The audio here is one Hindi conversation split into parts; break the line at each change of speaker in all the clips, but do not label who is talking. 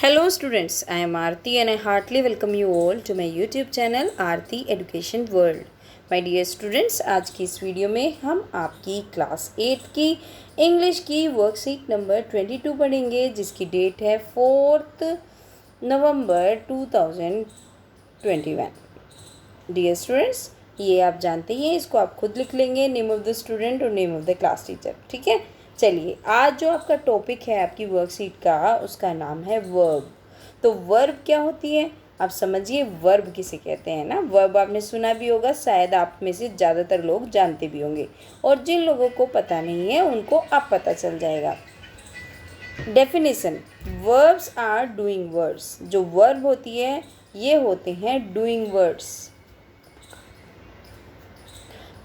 Hello students, I am Aarti and I heartily welcome you all to my YouTube channel Aarti Education World. My dear students, आज की इस वीडियो में हम आपकी क्लास 8 की इंग्लिश की वर्कशीट नंबर 22 पढ़ेंगे जिसकी डेट है 4 नवंबर 2021. डियर स्टूडेंट्स, ये आप जानते ही हैं, इसको आप खुद लिख लेंगे, नेम ऑफ़ द स्टूडेंट और name of the class teacher. ठीक है, चलिए आज जो आपका टॉपिक है आपकी वर्कशीट का, उसका नाम है वर्ब. तो वर्ब क्या होती है आप समझिए. वर्ब किसे कहते हैं ना. वर्ब आपने सुना भी होगा, शायद आप में से ज़्यादातर लोग जानते भी होंगे, और जिन लोगों को पता नहीं है उनको अब पता चल जाएगा. Definition: verbs are doing words. जो वर्ब होती है ये होते हैं डूइंग वर्ड्स.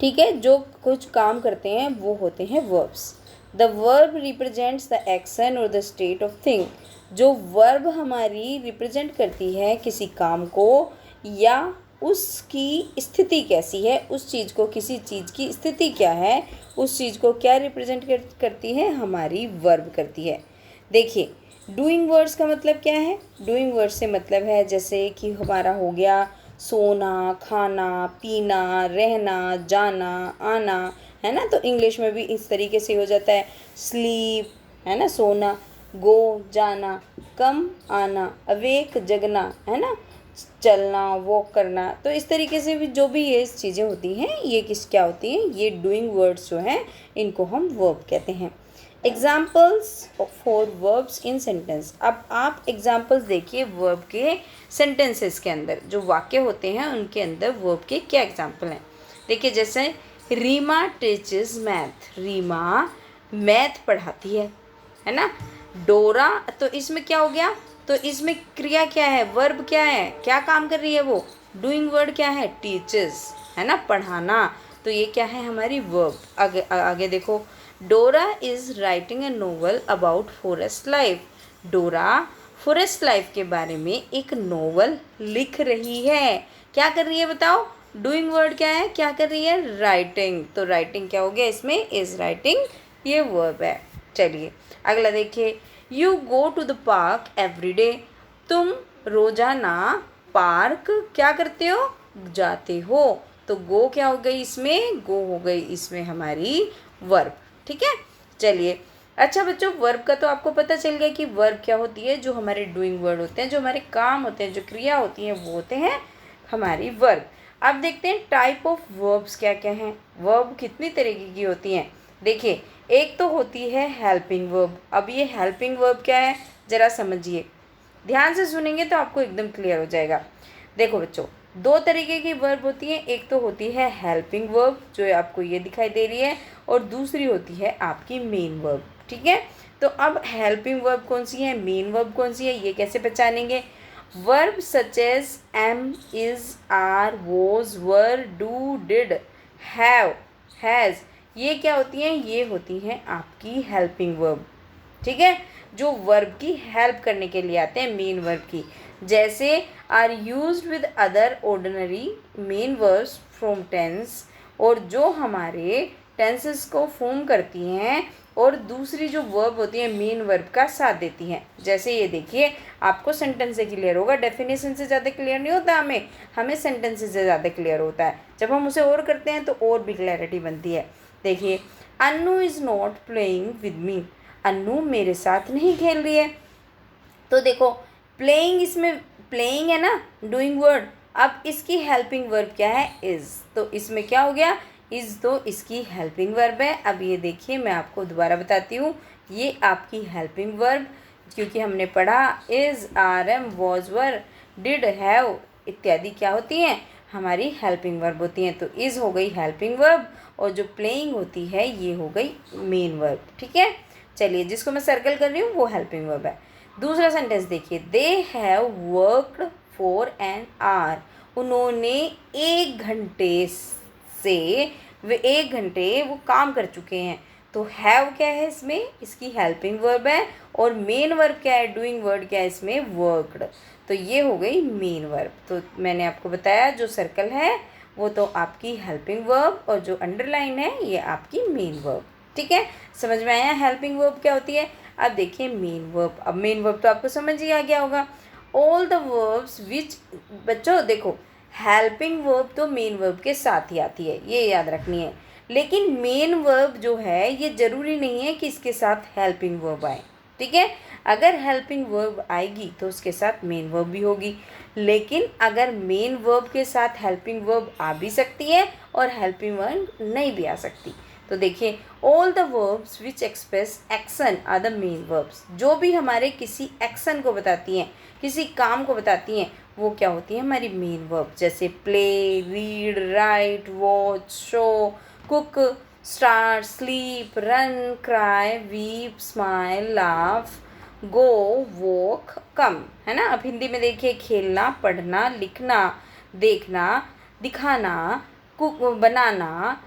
ठीक है, जो कुछ काम करते हैं वो होते हैं verbs. The verb represents the action और द स्टेट ऑफ थिंग. जो वर्ब हमारी रिप्रेजेंट करती है किसी काम को या उसकी स्थिति कैसी है, उस चीज़ को, किसी चीज़ की स्थिति क्या है, उस चीज़ को क्या रिप्रेजेंट करती है, हमारी वर्ब करती है. देखिए, डूइंग वर्ड्स का मतलब क्या है. डूइंग वर्ड्स से मतलब है जैसे कि हमारा हो गया सोना, खाना, पीना, रहना, जाना, आना, है ना. तो इंग्लिश में भी इस तरीके से हो जाता है. स्लीप, है ना, सोना. गो, जाना. कम, आना. अवेक, जगना, है ना. चलना, वॉक करना. तो इस तरीके से भी जो भी ये चीज़ें होती हैं ये क्या होती हैं, ये डूइंग वर्ड्स जो हैं इनको हम वर्ब कहते हैं. Examples for verbs in sentence. अब आप एग्जाम्पल्स देखिए वर्ब के सेंटेंसेस के अंदर. जो वाक्य होते हैं उनके अंदर वर्ब के क्या एग्जाम्पल हैं. देखिए, जैसे Reema teaches math. Reema math पढ़ाती है ना. डोरा, तो इसमें क्या हो गया, तो इसमें क्रिया क्या है, वर्ब क्या है, क्या काम कर रही है वो. डूइंग वर्ड क्या है, टीचेस, है ना, पढ़ाना. तो ये क्या है, हमारी वर्ब. आगे आगे देखो. डोरा is writing a novel about forest life. डोरा फॉरेस्ट लाइफ के बारे में एक नोवेल लिख रही है. क्या कर रही है बताओ. डूइंग वर्ड क्या है, क्या कर रही है, राइटिंग. तो राइटिंग क्या हो गया इसमें, इज़ राइटिंग, ये वर्ब है. चलिए अगला देखिए. You go to the park every day. तुम रोजाना पार्क क्या करते हो, जाते हो. तो गो क्या हो गई इसमें, गो हो गई इसमें हमारी वर्ब. ठीक है, चलिए. अच्छा बच्चों, वर्ब का तो आपको पता चल गया कि वर्ब क्या होती है. जो हमारे डूइंग वर्ड होते हैं, जो हमारे काम होते हैं, जो क्रिया होती हैं, वो होते हैं हमारी वर्ब. अब देखते हैं टाइप ऑफ वर्ब्स क्या क्या हैं. वर्ब कितनी तरीके की होती हैं. देखिए, एक तो होती है हेल्पिंग वर्ब. अब ये हेल्पिंग वर्ब क्या है ज़रा समझिए, ध्यान से सुनेंगे तो आपको एकदम क्लियर हो जाएगा. देखो बच्चों, दो तरीके की वर्ब होती है. एक तो होती है हेल्पिंग वर्ब जो आपको ये दिखाई दे रही है, और दूसरी होती है आपकी मेन वर्ब. ठीक है, तो अब हेल्पिंग वर्ब कौन सी है, मेन वर्ब कौन सी है, ये कैसे पहचानेंगे. Verb such as am, is, are, was, were, do, did, have, has, ये क्या होती हैं, ये होती हैं आपकी हेल्पिंग वर्ब. ठीक है, जो वर्ब की हेल्प करने के लिए आते हैं, मेन वर्ब की. जैसे are used with other ordinary main verbs from tense, और जो हमारे टेंसेस को फॉर्म करती हैं और दूसरी जो वर्ब होती है मेन वर्ब का साथ देती हैं. जैसे ये देखिए, आपको सेंटेंस से क्लियर होगा, डेफिनेशन से ज़्यादा क्लियर नहीं होता. हमें सेंटेंस से ज़्यादा क्लियर होता है. जब हम उसे और करते हैं तो और भी क्लैरिटी बनती है. देखिए, Annu is not playing with me. Annu मेरे साथ नहीं खेल रही है. तो देखो, प्लेइंग, इसमें प्लेइंग है ना डूइंग वर्ड. अब इसकी हेल्पिंग वर्ब क्या है, इज़. तो इसमें क्या हो गया, इज़, तो इसकी हेल्पिंग वर्ब है. अब ये देखिए, मैं आपको दोबारा बताती हूँ, ये आपकी हेल्पिंग वर्ब, क्योंकि हमने पढ़ा is, are, am, was, were, did, have इत्यादि क्या होती हैं, हमारी हेल्पिंग वर्ब होती हैं. तो इज़ हो गई हेल्पिंग वर्ब, और जो प्लेइंग होती है ये हो गई मेन वर्ब. ठीक है, चलिए, जिसको मैं सर्कल कर रही हूँ वो हेल्पिंग वर्ब है. दूसरा सेंटेंस देखिए. They have worked for an hour. उन्होंने 1 घंटे से, वे 1 घंटे वो काम कर चुके हैं. तो हैव क्या है इसमें, इसकी हेल्पिंग वर्ब है, और मेन वर्ब क्या है, डूइंग वर्ड क्या है इसमें, वर्कड. तो ये हो गई मेन वर्ब. तो मैंने आपको बताया जो सर्कल है वो तो आपकी हेल्पिंग वर्ब, और जो अंडरलाइन है ये आपकी मेन वर्ब. ठीक है, समझ में आया हेल्पिंग वर्ब क्या होती है. अब देखिए मेन वर्ब, अब मेन वर्ब तो आपको समझ ही आ गया होगा। ऑल द वर्ब्स विच, बच्चों देखो हेल्पिंग वर्ब तो मेन वर्ब के साथ ही आती है, ये याद रखनी है, लेकिन मेन वर्ब जो है ये ज़रूरी नहीं है कि इसके साथ हेल्पिंग वर्ब आए, ठीक है। अगर हेल्पिंग वर्ब आएगी तो उसके साथ मेन वर्ब भी होगी, लेकिन अगर मेन वर्ब के साथ हेल्पिंग वर्ब आ भी सकती है और हेल्पिंग वर्ब नहीं भी आ सकती। तो देखिए all the verbs which express action are the main verbs, जो भी हमारे किसी एक्शन को बताती हैं, किसी काम को बताती हैं, वो क्या होती है हमारी मेन वर्ब। जैसे play, read, write, watch, show, cook, start, sleep, run, cry, weep, smile, laugh, go, walk, come, है ना। अब हिंदी में देखिए खेलना, पढ़ना, लिखना, देखना, दिखाना, कुक, बनाना,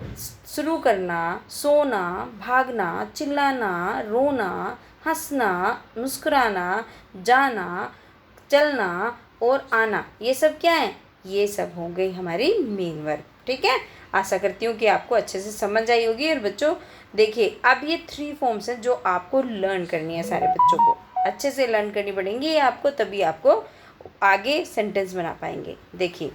शुरू करना, सोना, भागना, चिल्लाना, रोना, हंसना, मुस्कुराना, जाना, चलना और आना, ये सब क्या है, ये सब हो गई हमारी मेन वर्ब, ठीक है। आशा करती हूँ कि आपको अच्छे से समझ आई होगी। और बच्चों देखिए अब ये 3 फॉर्म्स हैं जो आपको लर्न करनी है, सारे बच्चों को अच्छे से लर्न करनी पड़ेंगी ये आपको, तभी आपको आगे सेंटेंस बना पाएंगे। देखिए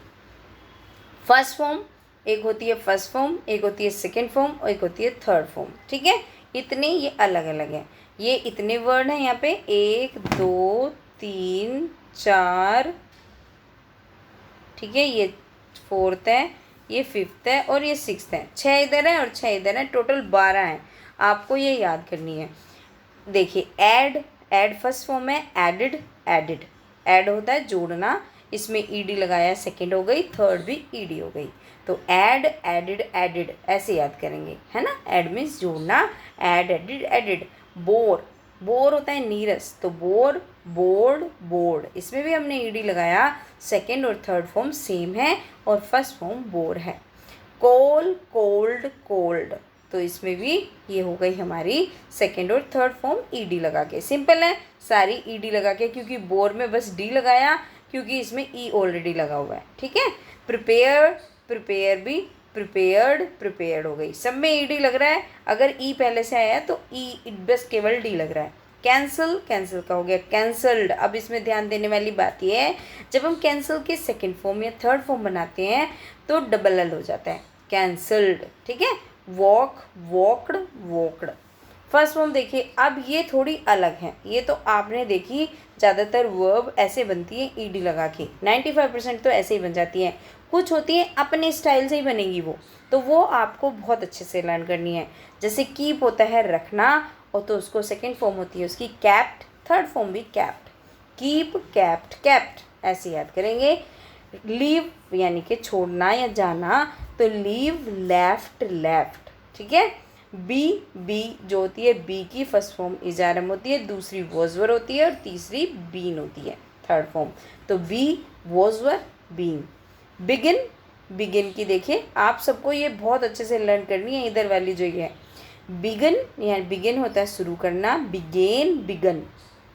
फर्स्ट फॉर्म एक होती है फर्स्ट फॉर्म, एक होती है सेकंड फॉर्म और एक होती है थर्ड फॉर्म, ठीक है। इतने ये अलग अलग हैं, ये इतने वर्ड हैं यहाँ पे 1 2 3 4, ठीक है, ये फोर्थ है, ये फिफ्थ है और ये सिक्स्थ है, 6 इधर है और 6 इधर है, टोटल 12 हैं। आपको ये याद करनी है। देखिए ऐड, ऐड फर्स्ट फॉर्म है, एडिड, एडिड, ऐड होता है जोड़ना, इसमें ईडी लगाया, सेकंड हो गई, थर्ड भी ईडी हो गई, तो ऐड, एडिड, एडिड ऐसे याद करेंगे, है ना। ऐड मीन्स जोड़ना, add, added, added. Bore, bore होता है नीरस, तो बोर, बोर्ड, बोर्ड, इसमें भी हमने ईडी लगाया, सेकंड और थर्ड फॉर्म सेम है और फर्स्ट फॉर्म बोर है। कोल, कोल्ड, कोल्ड, तो इसमें भी ये हो गई हमारी सेकंड और थर्ड फॉर्म ईडी लगा के, सिंपल है सारी ईडी लगा के, क्योंकि बोर में बस डी लगाया क्योंकि इसमें ई ऑलरेडी लगा हुआ है, ठीक है। प्रिपेयर, प्रिपेयर भी प्रिपेयर्ड, प्रिपेयर्ड हो गई, सब में ईडी लग रहा है, अगर ई पहले से आया तो ई बस केवल डी लग रहा है। कैंसिल, कैंसिल का हो गया कैंसल्ड। अब इसमें ध्यान देने वाली बात यह है, जब हम कैंसिल के सेकंड फॉर्म या थर्ड फॉर्म बनाते हैं तो डबल एल हो जाता है, कैंसल्ड, ठीक है। Walk, walked, walked. First form देखिए अब ये थोड़ी अलग है, ये तो आपने देखी ज़्यादातर वर्ब ऐसे बनती है ईडी लगा के, 95% तो ऐसे ही बन जाती हैं, कुछ होती है अपने स्टाइल से ही बनेगी वो, तो वो आपको बहुत अच्छे से लर्न करनी है। जैसे कीप होता है रखना, और तो उसको सेकंड फॉर्म होती है उसकी कैप्ट, थर्ड फॉर्म भी कैप्ट, कीप, कैप्ट, कैप्ट ऐसे याद करेंगे। लीव यानी कि छोड़ना या जाना, तो लीव, लेफ्ट, लेफ्ट, ठीक है। बी जो होती है बी की फर्स्ट फॉर्म इजारम होती है, दूसरी वॉजवर होती है और तीसरी बीन होती है थर्ड फॉर्म, तो बी, वॉजवर, बीन। बिगिन, बिगिन की देखिए आप सबको ये बहुत अच्छे से लर्न करनी है, इधर वाली जो ये है बिगिन, यहाँ बिगिन होता है शुरू करना, बिगेन, बिगन,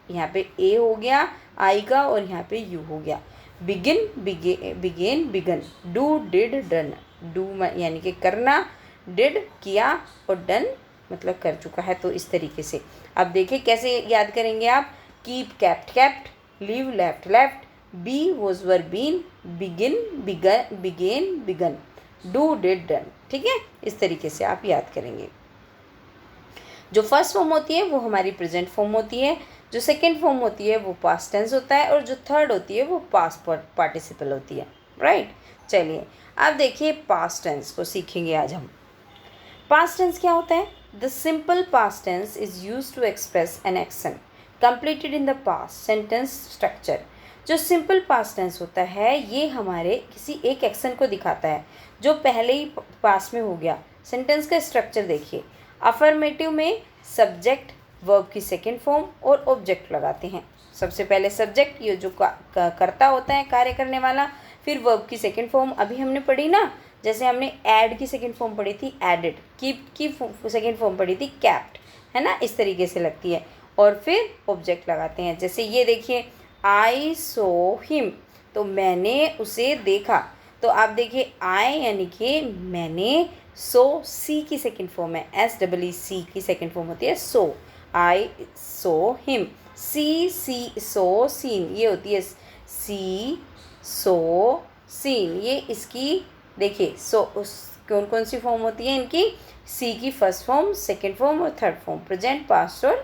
यहाँ पे ए हो गया आई का और यहाँ पे यू हो गया, begin, began, begun. Do, did, done, do यानी कि करना, डिड किया और डन मतलब कर चुका है, तो इस तरीके से। अब देखिए कैसे याद करेंगे आप, keep, kept, kept, leave, left, left, be, was, were, been, begin, begun, began, begun, do, did, done, ठीक है। इस तरीके से आप याद करेंगे। जो फर्स्ट फॉर्म होती है वो हमारी प्रेजेंट फॉर्म होती है, जो सेकेंड फॉर्म होती है वो पास्ट टेंस होता है, और जो थर्ड होती है वो पास्ट पार्टिसिपल होती है, राइट। चलिए अब देखिए पास्ट टेंस को सीखेंगे आज हम। पास्ट टेंस क्या होता है? The simple past tense is use to express an action completed in the past sentence structure. जो सिंपल पास्ट टेंस होता है ये हमारे किसी एक एक्शन को दिखाता है जो पहले ही पास्ट में हो गया। सेंटेंस का स्ट्रक्चर देखिए, अफर्मेटिव में सब्जेक्ट, वर्ब की सेकेंड फॉर्म और ऑब्जेक्ट लगाते हैं। सबसे पहले सब्जेक्ट, ये जो करता होता है कार्य करने वाला, फिर वर्ब की सेकेंड फॉर्म अभी हमने पढ़ी ना, जैसे हमने ऐड की सेकेंड फॉर्म पढ़ी थी एडिड, कीप की सेकेंड फॉर्म पढ़ी थी कैप्ट, है ना, इस तरीके से लगती है। और फिर ऑब्जेक्ट लगाते हैं, जैसे ये देखिए आई सो हिम, तो मैंने उसे देखा, तो आप देखिए आई यानी कि मैंने, सो सी की सेकेंड फॉर्म है, SEE की सेकेंड फॉर्म होती है सो, आई सो हिम, सी सो सीन, ये होती है सी सो सीन, ये इसकी देखिए उस कौन कौन सी फॉर्म होती है इनकी, सी की फर्स्ट फॉर्म, सेकंड फॉर्म और थर्ड फॉर्म, प्रेजेंट, पास्ट और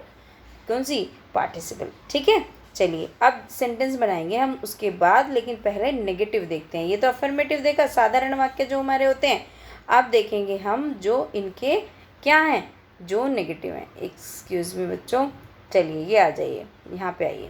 कौन सी, पार्टिसिपल। ठीक है, चलिए अब सेंटेंस बनाएंगे हम उसके बाद, लेकिन पहले नेगेटिव देखते हैं। ये तो अफर्मेटिव देखा, साधारण वाक्य जो हमारे होते हैं। अब देखेंगे हम जो इनके क्या हैं, जो नेगेटिव हैं। एक्सक्यूज मी बच्चों, चलिए ये आ जाइए, यहाँ पे आइए।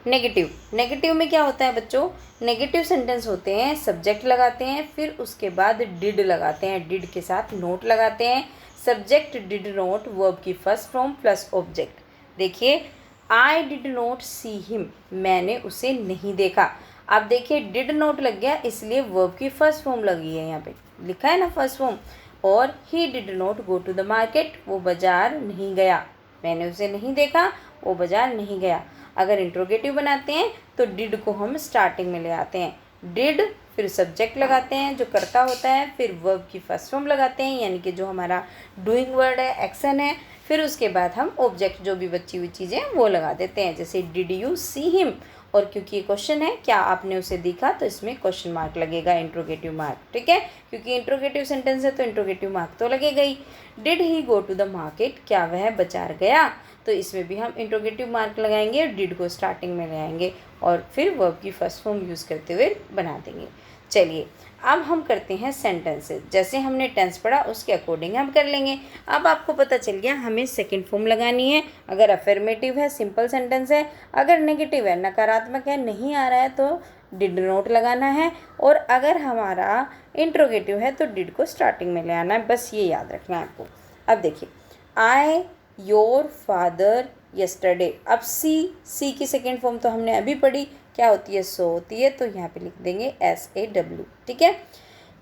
नेगेटिव में क्या होता है बच्चों, नेगेटिव सेंटेंस होते हैं, सब्जेक्ट लगाते हैं, फिर उसके बाद डिड लगाते हैं, डिड के साथ नोट लगाते हैं, सब्जेक्ट डिड नोट, वर्ब की फर्स्ट फॉर्म प्लस ऑब्जेक्ट। देखिए आई डिड नोट सी हिम, मैंने उसे नहीं देखा। अब देखिए डिड नोट लग गया, इसलिए वर्ब की फर्स्ट फॉर्म लगी है, यहाँ पे लिखा है ना फर्स्ट फॉर्म। और he did not go to the market, वो बाजार नहीं गया, मैंने उसे नहीं देखा, वो बाजार नहीं गया। अगर इंट्रोगेटिव बनाते हैं तो डिड को हम स्टार्टिंग में ले आते हैं, डिड फिर सब्जेक्ट लगाते हैं जो करता होता है, फिर वर्ब की फर्स्ट फॉर्म लगाते हैं यानी कि जो हमारा डूइंग वर्ड है, एक्शन है, फिर उसके बाद हम ऑब्जेक्ट जो भी बची हुई चीज़ें वो लगा देते हैं, जैसे डिड यू सी हिम। और क्योंकि ये क्वेश्चन है क्या आपने उसे देखा, तो इसमें क्वेश्चन मार्क लगेगा, इंट्रोगेटिव मार्क। ठीक है, क्योंकि इंट्रोगेटिव सेंटेंस है तो इंट्रोगेटिव मार्क तो लगेगा ही। Did he go to the market, क्या वह बाजार गया, तो इसमें भी हम इंट्रोगेटिव मार्क लगाएंगे, डिड को स्टार्टिंग में ले आएंगे और फिर वर्ब की फर्स्ट फॉर्म यूज़ करते हुए बना देंगे। चलिए अब हम करते हैं सेंटेंसेस, जैसे हमने टेंस पढ़ा उसके अकॉर्डिंग हम कर लेंगे। अब आपको पता चल गया हमें सेकंड फॉर्म लगानी है, अगर अफर्मेटिव है सिंपल सेंटेंस है, अगर नेगेटिव है नकारात्मक है नहीं आ रहा है तो डिड नोट लगाना है, और अगर हमारा इंट्रोगेटिव है तो डिड को स्टार्टिंग में ले आना है, बस ये याद रखना है आपको। अब देखिए आई योर फादर यस्टरडे, अब सी की सेकेंड फॉर्म तो हमने अभी पढ़ी, क्या होती है, सो होती है, तो यहाँ पे लिख देंगे SAW। ठीक है,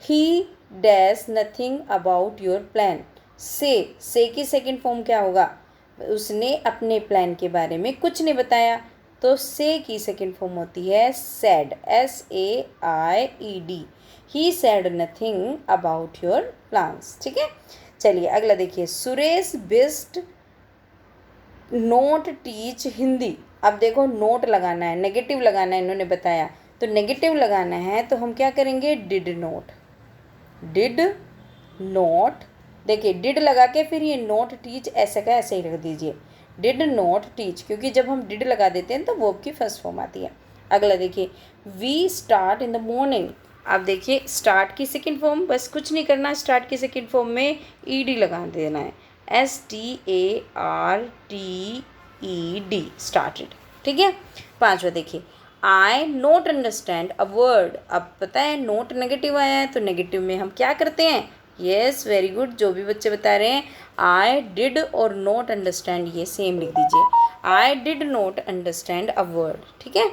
ही dash nothing about your plan, से की सेकेंड फॉर्म क्या होगा, उसने अपने प्लान के बारे में कुछ नहीं बताया, तो से की सेकेंड फॉर्म होती है sad, SAIED, he sad nothing about your plans. ठीक है, चलिए अगला देखिए, Suresh best note teach Hindi. अब देखो नोट लगाना है, नेगेटिव लगाना है, इन्होंने बताया तो नेगेटिव लगाना है, तो हम क्या करेंगे, डिड नोट, देखिए डिड लगा के फिर ये नोट टीच ऐसे का ऐसे ही रख दीजिए, डिड नोट टीच, क्योंकि जब हम डिड लगा देते हैं तो वर्ब की फर्स्ट फॉर्म आती है। अगला देखिए, we start in the morning. अब देखिए स्टार्ट की सेकेंड फॉर्म, बस कुछ नहीं करना, स्टार्ट की सेकेंड फॉर्म में ED लगा देना है, STARTED, स्टार्टेड। ठीक है, पांचवा देखिए, आई नोट अंडरस्टैंड अ वर्ड। अब पता है नोट नेगेटिव आया है, तो नेगेटिव में हम क्या करते हैं, यस वेरी गुड, जो भी बच्चे बता रहे हैं, आई डिड और नोट अंडरस्टैंड ये सेम लिख दीजिए, I did not understand a word. ठीक है,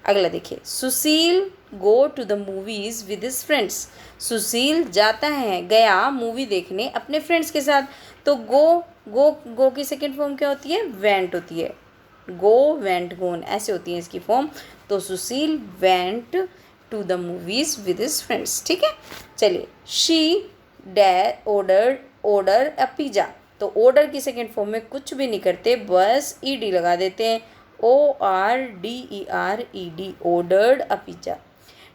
अगला देखिए, Sushil go to the movies with his friends. Sushil जाता है, गया मूवी देखने अपने फ्रेंड्स के साथ, तो गो की सेकेंड फॉर्म क्या होती है, वेंट होती है, गो वेंट गोन ऐसे होती है इसकी फॉर्म, तो Sushil went to the movies with his friends. ठीक है, चलिए, शी ऑर्डर अ पिज़्ज़ा, तो ऑर्डर की सेकेंड फॉर्म में कुछ भी नहीं करते, बस ED लगा देते हैं, ORDERED, ordered a pizza.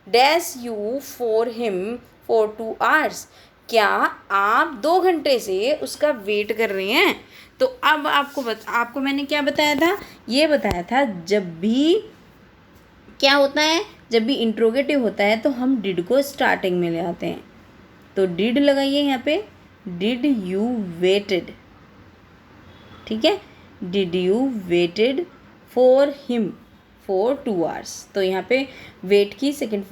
Dash you for him for 2 hours, क्या आप 2 घंटे से उसका वेट कर रहे हैं। तो अब आपको मैंने क्या बताया था, ये बताया था जब भी क्या होता है, जब भी इंट्रोगेटिव होता है तो हम डिड को स्टार्टिंग में ले आते हैं, तो डिड लगाइए यहाँ पे, डिड यू वेटेड। ठीक है, did you waited for him for 2 hours, तो यहाँ पे वेट की सेकेंड,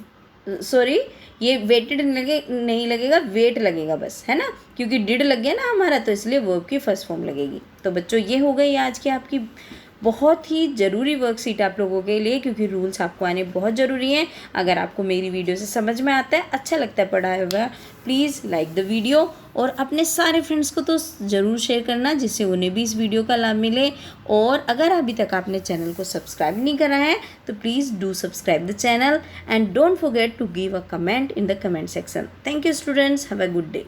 सॉरी ये वेटेड नहीं लगेगा, वेट लगेगा बस, है ना, क्योंकि डिड लग गया ना हमारा, तो इसलिए वर्ब की फर्स्ट फॉर्म लगेगी। तो बच्चों ये हो गई आज की आपकी बहुत ही ज़रूरी वर्कशीट आप लोगों के लिए, क्योंकि रूल्स आपको आने बहुत ज़रूरी हैं। अगर आपको मेरी वीडियो से समझ में आता है, अच्छा लगता है पढ़ाया हुआ, प्लीज़ लाइक द वीडियो और अपने सारे फ्रेंड्स को तो ज़रूर शेयर करना, जिससे उन्हें भी इस वीडियो का लाभ मिले। और अगर अभी तक आपने चैनल को सब्सक्राइब नहीं करा है तो please do subscribe the channel and don't forget to give a comment in the comment section. Thank you students, have a good day.